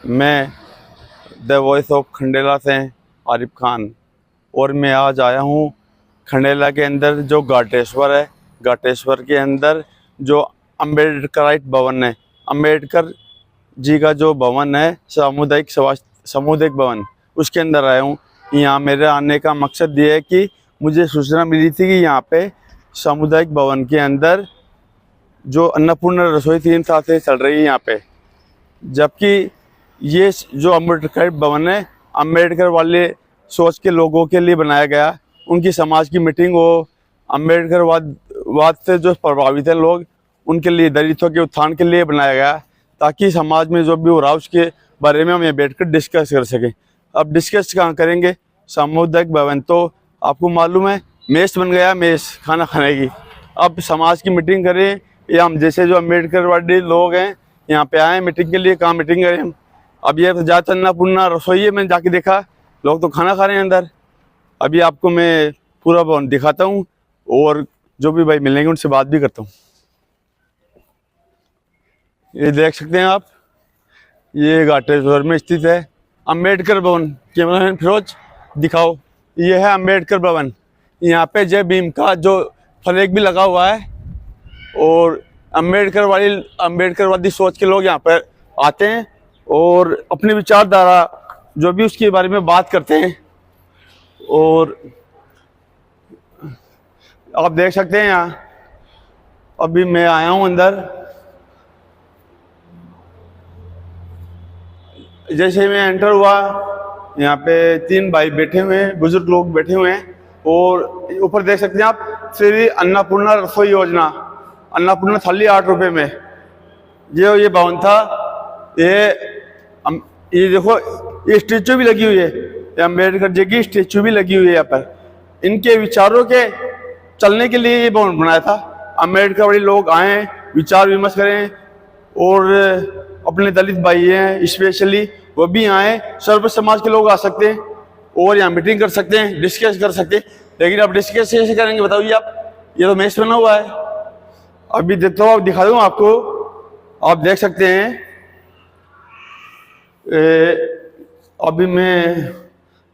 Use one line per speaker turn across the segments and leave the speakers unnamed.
मैं the voice of Khandela से आरिफ खान, और मैं आज आया हूँ खंडेला के अंदर जो घाटेश्वर है। घाटेश्वर के अंदर जो अम्बेडकराइट भवन है, अम्बेडकर जी का जो भवन है, सामुदायिक भवन, उसके अंदर आया हूँ। यहाँ मेरे आने का मकसद ये है कि मुझे सूचना मिली थी कि यहाँ पे सामुदायिक भवन के अंदर जो अन्नपूर्णा रसोई 3 साल से चल रही है यहाँ पे, जबकि ये जो अम्बेडकर भवन है अम्बेडकर वाले सोच के लोगों के लिए बनाया गया। उनकी समाज की मीटिंग हो, अम्बेडकर वाद से जो प्रभावित हैं लोग, उनके लिए, दलितों के उत्थान के लिए बनाया गया, ताकि समाज में जो भी हो रहा है उसके बारे में हम यहाँ बैठ कर डिस्कस कर सकें। अब डिस्कस कहाँ करेंगे? सामुदायिक भवन तो आपको मालूम है मेस बन गया, मेस खाना खाने की। अब समाज की मीटिंग करें या हम जैसे जो अम्बेडकर वाले लोग हैं यहाँ पे आए मीटिंग के लिए, कहाँ मीटिंग करें हम? अब ये जात अन्नपूर्णा रसोई है, मैंने जाके देखा लोग तो खाना खा रहे हैं अंदर। अभी आपको मैं पूरा भवन दिखाता हूँ और जो भी भाई मिलेंगे उनसे बात भी करता हूँ। ये देख सकते हैं आप, ये घाटेश्वर में स्थित है अम्बेडकर भवन। कैमरामैन फिरोज दिखाओ, ये है अम्बेडकर भवन। यहाँ पे जय भीम का जो फ्लैग भी लगा हुआ है, और अम्बेडकरवादी सोच के लोग यहाँ पर आते हैं और अपनी विचारधारा जो भी उसके बारे में बात करते हैं। और आप देख सकते हैं यहाँ, अभी मैं आया हूँ अंदर। जैसे मैं एंटर हुआ, यहाँ पे 3 भाई बैठे हुए हैं, बुजुर्ग लोग बैठे हुए हैं, और ऊपर देख सकते हैं आप श्री अन्नपूर्णा रसोई योजना, अन्नपूर्णा थाली 8 रुपए में। ये भवन था। ये देखो, ये स्टेचू भी लगी हुई है, ये अम्बेडकर जी की स्टेचू भी लगी हुई है यहाँ पर। इनके विचारों के चलने के लिए ये भवन बनाया था। अम्बेडकर वाले लोग आए, विचार विमर्श करें, और अपने दलित भाई हैं स्पेशली, वो भी आए। सर्व समाज के लोग आ सकते हैं और यहाँ मीटिंग कर सकते हैं, डिस्कस कर सकते हैं। लेकिन अब डिस्कस कैसे करेंगे बताइए आप? ये तो मेस बना हुआ है। अभी देखता हूँ, दिखा दूँ आपको, आप देख सकते हैं। अभी मैं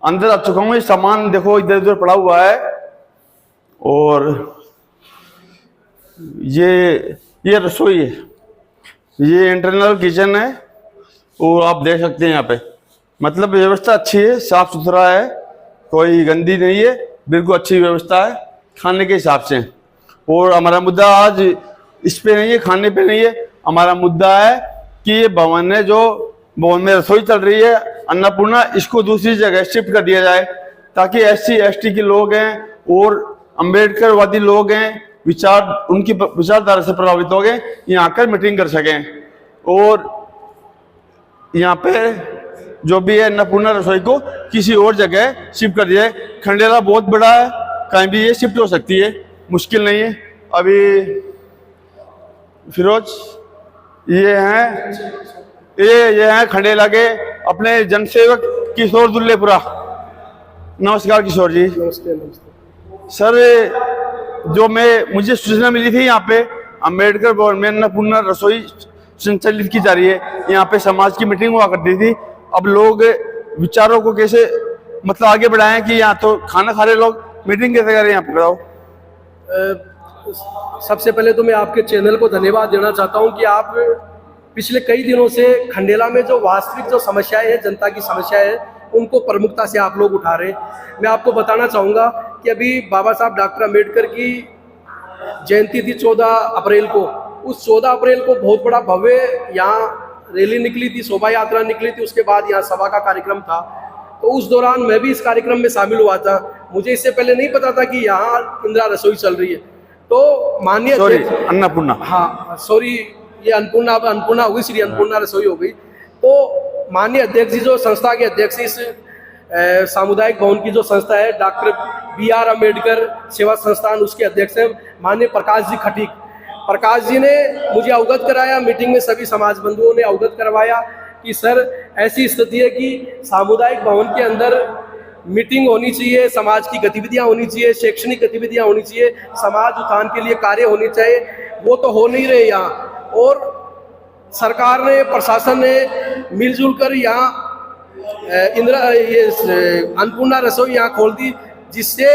अंदर आ चुका हूँ। ये सामान देखो इधर उधर पड़ा हुआ है, और ये रसोई है, ये इंटरनल किचन है, और आप देख सकते हैं यहाँ पे मतलब व्यवस्था अच्छी है, साफ सुथरा है, कोई गंदी नहीं है, बिल्कुल अच्छी व्यवस्था है खाने के हिसाब से। और हमारा मुद्दा आज इस पे नहीं है, खाने पे नहीं है। हमारा मुद्दा है कि ये भवन है, जो भवन में रसोई चल रही है अन्नपूर्णा, इसको दूसरी जगह शिफ्ट कर दिया जाए, ताकि SC ST के लोग हैं और अम्बेडकरवादी लोग हैं, उनकी विचारधारा से प्रभावित हो गए, यहाँ आकर मीटिंग कर सकें। और यहाँ पे जो भी है अन्नपूर्णा रसोई को किसी और जगह शिफ्ट कर दिया जाए। खंडेला बहुत बड़ा है, कहीं भी ये शिफ्ट हो सकती है, मुश्किल नहीं है। अभी फिरोज ये हैं खंडेला के अपने जनसेवक किशोर दुल्लेपुरा। नमस्कार किशोर जी।
नमस्ते।
सर, जो मुझे सूचना मिली थी यहाँ पे अम्बेडकर भवन में अन्नपूर्णा रसोई संचालित की जा रही है। यहाँ पे समाज की मीटिंग हुआ करती थी। अब लोग विचारों को कैसे मतलब आगे बढ़ाएं कि यहाँ तो खाना खा रहे लोग, मीटिंग कैसे करें यहाँ पे, बताओ।
सबसे पहले तो मैं आपके चैनल को धन्यवाद देना चाहता हूँ कि आप पिछले कई दिनों से खंडेला में जो वास्तविक जो समस्याएं हैं, जनता की समस्याएं हैं, उनको प्रमुखता से आप लोग उठा रहे हैं। मैं आपको बताना चाहूँगा कि अभी बाबा साहब डॉक्टर अम्बेडकर की जयंती थी 14 अप्रैल को। उस 14 अप्रैल को बहुत बड़ा भव्य यहाँ रैली निकली थी, शोभा यात्रा निकली थी। उसके बाद यहाँ सभा का कार्यक्रम था, तो उस दौरान मैं भी इस कार्यक्रम में शामिल हुआ था। मुझे इससे पहले नहीं पता था कि यहाँ इंदिरा रसोई चल रही है। तो माननीय
अन्नपूर्णा,
हाँ सॉरी, ये अन्नपूर्णा हो गई, श्री अन्नपूर्णा रसोई हो गई। तो माननीय अध्यक्ष जी, जो संस्था के अध्यक्ष इस सामुदायिक भवन की जो संस्था है, डॉक्टर BR अम्बेडकर सेवा संस्थान, उसके अध्यक्ष हैं माननीय प्रकाश जी खटीक। प्रकाश जी ने मुझे अवगत कराया, मीटिंग में सभी समाज बंधुओं ने अवगत करवाया कि सर ऐसी स्थिति है कि सामुदायिक भवन के अंदर मीटिंग होनी चाहिए, समाज की गतिविधियां होनी चाहिए, शैक्षणिक गतिविधियां होनी चाहिए, समाज उत्थान के लिए कार्य होने चाहिए, वो तो हो नहीं रहे यहाँ। और सरकार ने, प्रशासन ने मिलजुल कर यहाँ अन्नपूर्णा रसोई यहाँ खोल दी, जिससे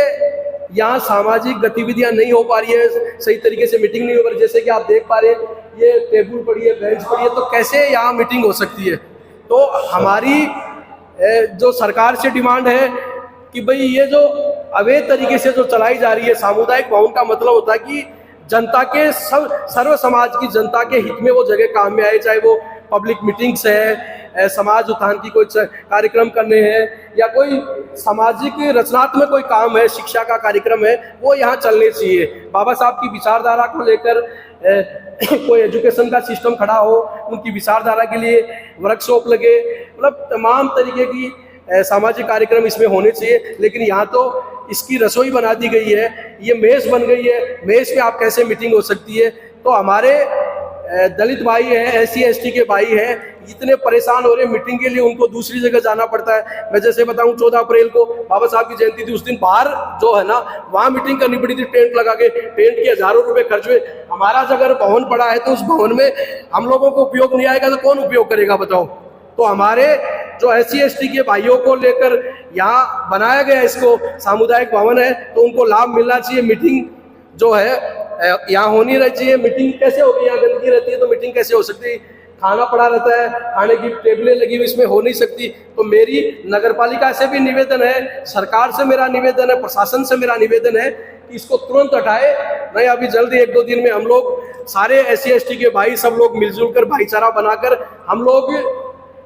यहाँ सामाजिक गतिविधियां नहीं हो पा रही है, सही तरीके से मीटिंग नहीं हो पा रही। जैसे कि आप देख पा रहे हैं, ये टेबल पड़ी है, बेंच पड़ी है, तो कैसे यहाँ मीटिंग हो सकती है। तो हमारी जो सरकार से डिमांड है कि भाई ये जो अवैध तरीके से जो चलाई जा रही है सामुदायिक भवन, का मतलब होता है कि जनता के सर्व समाज की जनता के हित में वो जगह काम में आए, चाहे वो पब्लिक मीटिंग्स है, समाज उत्थान की कोई कार्यक्रम करने हैं, या कोई सामाजिक रचनात्मक कोई काम है, शिक्षा का कार्यक्रम है, वो यहाँ चलने चाहिए। बाबा साहब की विचारधारा को लेकर कोई एजुकेशन का सिस्टम खड़ा हो, उनकी विचारधारा के लिए वर्कशॉप लगे, मतलब तमाम तरीके की सामाजिक कार्यक्रम इसमें होने चाहिए। लेकिन यहाँ तो इसकी रसोई बना दी गई है, ये मेस बन गई है, मेस में आप कैसे मीटिंग हो सकती है। तो हमारे दलित भाई हैं, SC ST के भाई हैं, इतने परेशान हो रहे हैं मीटिंग के लिए, उनको दूसरी जगह जाना पड़ता है। मैं जैसे बताऊं, 14 अप्रैल को बाबा साहब की जयंती थी, उस दिन बाहर जो है ना वहाँ मीटिंग करनी पड़ी थी, टेंट लगा के। टेंट के हजारों रुपए खर्च हुए। हमारा अगर भवन पड़ा है तो उस भवन में हम लोगों को उपयोग नहीं आएगा तो कौन उपयोग करेगा बताओ। तो हमारे जो SC ST के भाइयों को लेकर यहाँ बनाया गया इसको सामुदायिक भवन है, तो उनको लाभ मिलना चाहिए। मीटिंग जो है यहाँ होनी रहनी चाहिए। मीटिंग कैसे होगी, यहाँ गंदगी रहती है तो मीटिंग कैसे हो सकती है। खाना पड़ा रहता है, खाने की टेबलें लगी हुई, इसमें हो नहीं सकती। तो मेरी नगरपालिका से भी निवेदन है, सरकार से मेरा निवेदन है, प्रशासन से मेरा निवेदन है कि इसको तुरंत हटाए। नहीं अभी जल्दी 1-2 दिन में हम लोग सारे SC ST के भाई सब लोग मिलजुल कर भाईचारा बनाकर हम लोग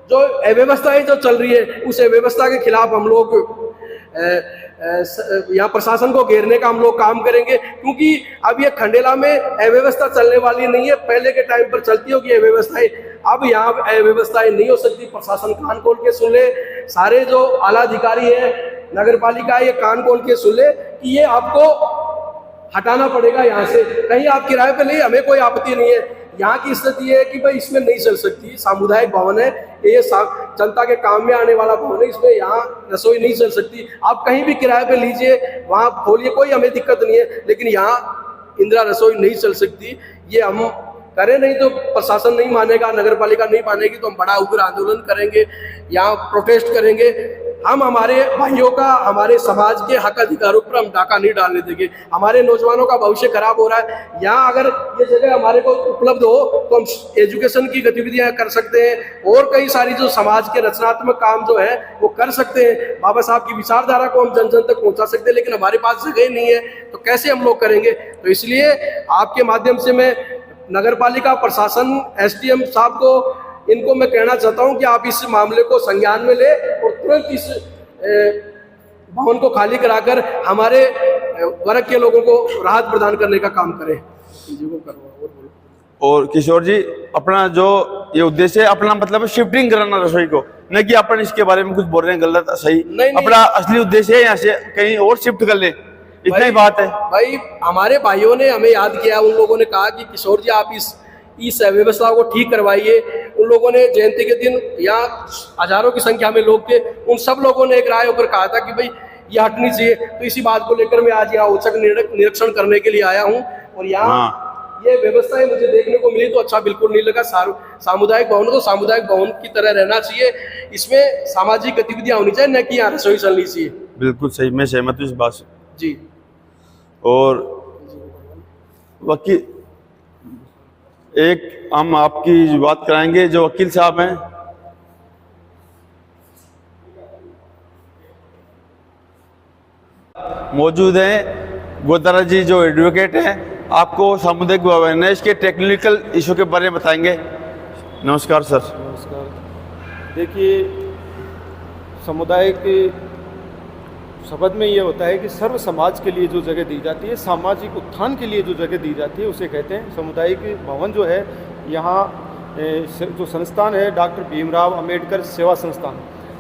जो अव्यवस्थाएं जो चल रही है उस अव्यवस्था के खिलाफ हम लोग यहाँ प्रशासन को घेरने का हम लोग काम करेंगे। क्योंकि अब ये खंडेला में अव्यवस्था चलने वाली नहीं है, पहले के टाइम पर चलती होगी अव्यवस्थाएं, अब यहाँ अव्यवस्थाएं नहीं हो सकती। प्रशासन कान खोल के सुन ले, सारे जो आला अधिकारी है नगर पालिका ये कान खोल के सुन ले कि ये आपको हटाना पड़ेगा यहाँ से। कहीं आप किराए पे ले, हमें कोई आपत्ति नहीं है। यहाँ की स्थिति है कि भाई इसमें नहीं चल सकती, सामुदायिक भवन है, ये जनता के काम में आने वाला भवन है, इसमें यहाँ रसोई नहीं चल सकती। आप कहीं भी किराए पे लीजिए, वहाँ खोलिए, कोई हमें दिक्कत नहीं है। लेकिन यहाँ इंदिरा रसोई नहीं चल सकती। ये हम करें, नहीं तो प्रशासन नहीं मानेगा, नगर पालिका नहीं मानेगी, तो हम बड़ा उग्र आंदोलन करेंगे, यहाँ प्रोटेस्ट करेंगे। हम हमारे भाइयों का, हमारे समाज के हक अधिकारों पर हम डाका नहीं डालने देंगे। हमारे नौजवानों का भविष्य खराब हो रहा है। यहाँ अगर ये जगह हमारे को उपलब्ध हो तो हम एजुकेशन की गतिविधियां कर सकते हैं, और कई सारी जो समाज के रचनात्मक काम जो है वो कर सकते हैं। बाबा साहब की विचारधारा को हम जन जन तक पहुंचा सकते हैं, लेकिन हमारे पास जगह नहीं है, तो कैसे हम लोग करेंगे। तो इसलिए आपके माध्यम से मैं नगर पालिका प्रशासन, SDM साहब को, इनको मैं कहना चाहता हूं कि आप इस मामले को संज्ञान में ले और तुरंत इस भवन को खाली कराकर हमारे वर्ग के लोगों को राहत प्रदान करने का काम करें।
और किशोर जी, अपना जो ये उद्देश्य है, अपना मतलब शिफ्टिंग कराना रसोई को, न कि अपन इसके बारे में कुछ बोल रहे हैं गलत सही। नहीं, अपना असली उद्देश्य है यहाँ से कहीं और शिफ्ट कर ले, इतना ही बात है। भाई
हमारे भाइयों ने हमें याद किया, उन लोगों ने कहा कि किशोर जी आप इस व्यवस्था को ठीक करवाइए। उन लोगों ने जयंती के दिन यहाँ हजारों की संख्या में लोग थे, उन सब लोगों ने एक राय होकर कहा था कि भाई ये हटनी चाहिए। तो इसी बात को लेकर मैं आज यहाँ औचक निरीक्षण करने के लिए आया हूँ, और यहाँ ये व्यवस्थाएं मुझे देखने को मिली तो अच्छा बिल्कुल नहीं लगा। सामुदायिक भवन तो सामुदायिक भवन की तरह रहना चाहिए, इसमें सामाजिक गतिविधियां होनी चाहिए, न कि यहाँ रसोई चलनी चाहिए।
बिल्कुल सही, मैं सहमत हूँ इस बात से
जी।
और वकील, एक हम आपकी बात कराएंगे, जो वकील साहब हैं, मौजूद हैं। गोदारा जी जो एडवोकेट हैं, आपको सामुदायिक अवेयरनेस के टेक्निकल इशू के बारे में बताएंगे। नमस्कार सर।
नमस्कार। देखिए, सामुदायिक शब्द में ये होता है कि सर्व समाज के लिए जो जगह दी जाती है, सामाजिक उत्थान के लिए जो जगह दी जाती है, उसे कहते हैं सामुदायिक भवन। जो है यहाँ जो संस्थान है डॉक्टर भीमराव अंबेडकर सेवा संस्थान,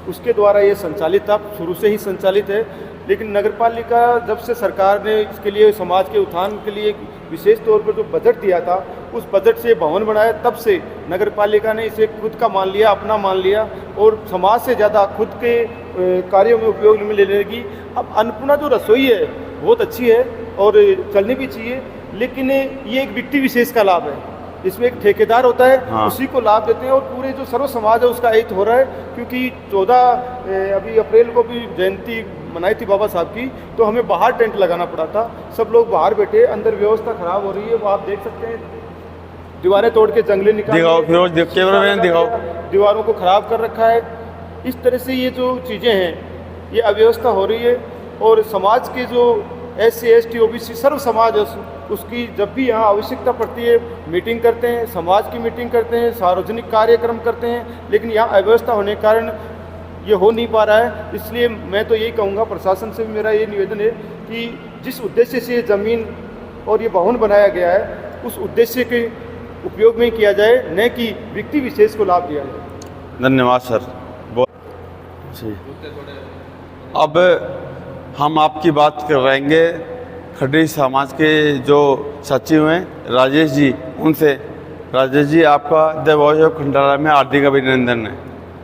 उसके द्वारा ये संचालित था, शुरू से ही संचालित है। लेकिन नगरपालिका जब से सरकार ने इसके लिए समाज के उत्थान के लिए विशेष तौर पर जो बजट दिया था, उस बजट से भवन बनाया, तब से नगरपालिका ने इसे खुद का मान लिया, अपना मान लिया, और समाज से ज़्यादा खुद के कार्यों में उपयोग में लेने लगी। अब अन्नपूर्णा जो रसोई है बहुत अच्छी है और चलनी भी चाहिए, लेकिन ये एक व्यक्ति विशेष का लाभ है। इसमें एक ठेकेदार होता है,
हाँ।
उसी को लाभ देते हैं और पूरे जो सर्व समाज है उसका हित हो रहा है। क्योंकि 14 अभी अप्रैल को भी जयंती मनाई थी बाबा साहब की, तो हमें बाहर टेंट लगाना पड़ा था, सब लोग बाहर बैठे, अंदर व्यवस्था खराब हो रही है, वो आप देख सकते हैं, दीवारें तोड़ के जंगले
दिखाओ फिरोज, कैमरा मैन दिखाओ।
दीवारों को खराब कर रखा है। इस तरह से ये जो चीज़ें हैं ये अव्यवस्था हो रही है। और समाज के जो SC ST OBC सर्व समाज है उसकी जब भी यहाँ आवश्यकता पड़ती है मीटिंग करते हैं, समाज की मीटिंग करते हैं, सार्वजनिक कार्यक्रम करते हैं, लेकिन यहाँ अव्यवस्था होने के कारण ये हो नहीं पा रहा है। इसलिए मैं तो यही कहूँगा, प्रशासन से भी मेरा ये निवेदन है कि जिस उद्देश्य से ये ज़मीन और ये भवन बनाया गया है उस उद्देश्य के उपयोग में किया जाए, न कि व्यक्ति विशेष को लाभ दिया जाए।
धन्यवाद सर। जी, अब हम आपकी बात करवाएंगे खड्डी समाज के जो सचिव हैं राजेश जी, उनसे। राजेश जी, आपका द वॉइस ऑफ खंडाला में हार्दिक अभिनंदन है।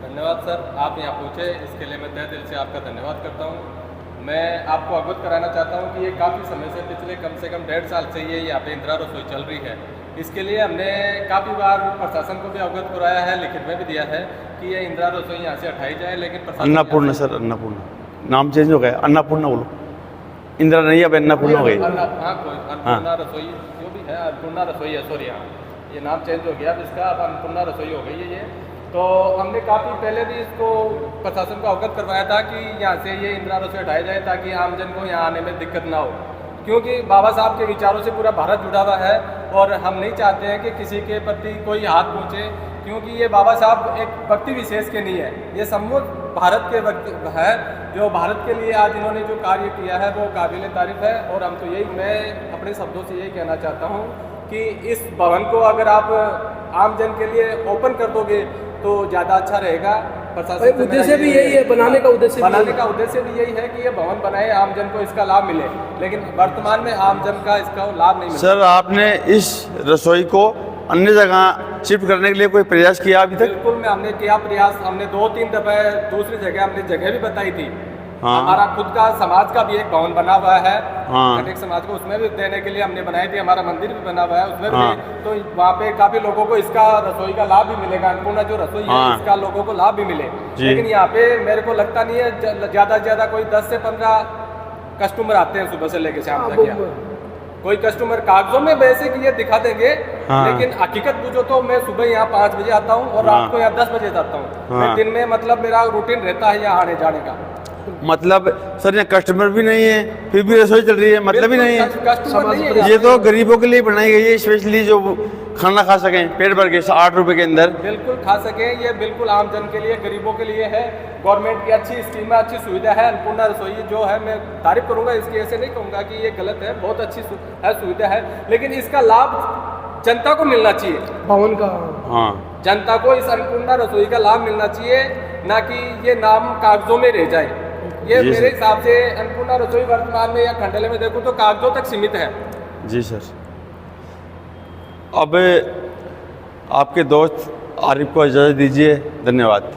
धन्यवाद सर, आप यहाँ पूछे इसके लिए मैं तहे दिल से आपका धन्यवाद करता हूँ। मैं आपको अवगत कराना चाहता हूँ कि ये काफ़ी समय से, पिछले कम से कम 1.5 साल से ये यहाँ पे इंदिरा रसोई चल रही है। इसके लिए हमने काफ़ी बार प्रशासन को भी अवगत कराया है, लिखित में भी दिया है कि ये इंदिरा रसोई यहाँ से हटाई जाए, लेकिन
अन्नपूर्णा सर, अन्नपूर्णा नाम चेंज हो गया, अन्नपूर्णा बोलो, इंदिरा नहीं अब अन्नपूर्णा हो गई।
हाँ, कोई अन्नपूर्णा रसोई जो भी है, अन्नपूर्णा रसोई है, सॉरी, हाँ ये नाम चेंज हो गया अब इसका, अब अन्नपूर्णा रसोई हो गई है ये। तो हमने काफ़ी पहले भी इसको प्रशासन को अवगत करवाया था कि यहाँ से ये इंदिरा रसोई हटाया जाए ताकि आमजन को यहाँ आने में दिक्कत ना हो, क्योंकि बाबा साहब के विचारों से पूरा भारत जुड़ा हुआ है और हम नहीं चाहते हैं कि किसी के प्रति कोई हाथ पहुँचे, क्योंकि ये बाबा साहब एक व्यक्ति विशेष के नहीं है, ये समूह भारत के व्यक्ति है, जो भारत के लिए आज इन्होंने जो कार्य किया है वो काबिल तारीफ है। और हम तो यही, मैं अपने शब्दों से यही कहना चाहता हूँ कि इस भवन को अगर आप आम जन के लिए ओपन कर दोगे तो ज़्यादा अच्छा रहेगा। प्रशासन
उद्देश्य भी यही है, बनाने का उद्देश्य
भी यही है कि ये भवन बनाए, आम जन को इसका लाभ मिले, लेकिन वर्तमान में आम जन का इसका लाभ नहीं मिला।
सर, आपने इस रसोई को अन्य जगह शिफ्ट करने के लिए कोई प्रयास किया अभी तक?
बिल्कुल, हमने किया प्रयास, हमने 2-3 दफे दूसरी जगह हमने जगह भी बताई थी।
हाँ।
हमारा खुद का समाज का भी एक भवन बना हुआ है,
हाँ।
अनेक समाज को उसमें भी देने के लिए हमने बनाई थी, हमारा मंदिर भी बना हुआ है उसमें
हाँ।
भी, तो वहाँ पे काफी लोगों को इसका रसोई का लाभ भी मिलेगा, अन्नपूर्णा जो रसोई है
हाँ।
इसका लोगों को लाभ भी मिले। लेकिन यहाँ पे मेरे को लगता नहीं है, ज्यादा से ज्यादा कोई 10 से 15 कस्टमर आते हैं सुबह से लेकर शाम तक। यहाँ कोई कस्टमर कागजों में वैसे कि ये दिखा देंगे,
हाँ।
लेकिन हकीकत पूछो तो मैं सुबह यहाँ 5 बजे आता हूँ और रात को यहाँ 10 बजे जाता हूँ। मैं दिन में मतलब मेरा रूटीन रहता है यहाँ आने जाने का।
मतलब सर, यहाँ कस्टमर भी नहीं है फिर भी रसोई चल रही है, मतलब ही नहीं है।
कस्टमर नहीं है,
ये तो गरीबों के लिए बनाई गई है, स्पेशली जो खाना खा सकें पेट भर के 8 रुपए के अंदर।
बिल्कुल खा सकें, ये बिल्कुल आम जन के लिए, गरीबों के लिए है। गवर्नमेंट की अच्छी स्कीम है, अच्छी सुविधा है। अन्नपूर्णा रसोई जो है, मैं तारीफ करूंगा इसकी, ऐसे नहीं कहूँगा कि ये गलत है, बहुत अच्छी सुविधा है, लेकिन इसका लाभ जनता को मिलना चाहिए,
भवन का।
हाँ,
जनता को इस अन्नपूर्णा रसोई का लाभ मिलना चाहिए, ना कि ये नाम कागजों में रह जाए। ये मेरे हिसाब से अन्नपूर्णा रसोई वर्तमान में या खंडेले में देखूं तो कागजों तक सीमित है।
जी सर। अब आपके दोस्त आरिफ को इजाज़त दीजिए। धन्यवाद।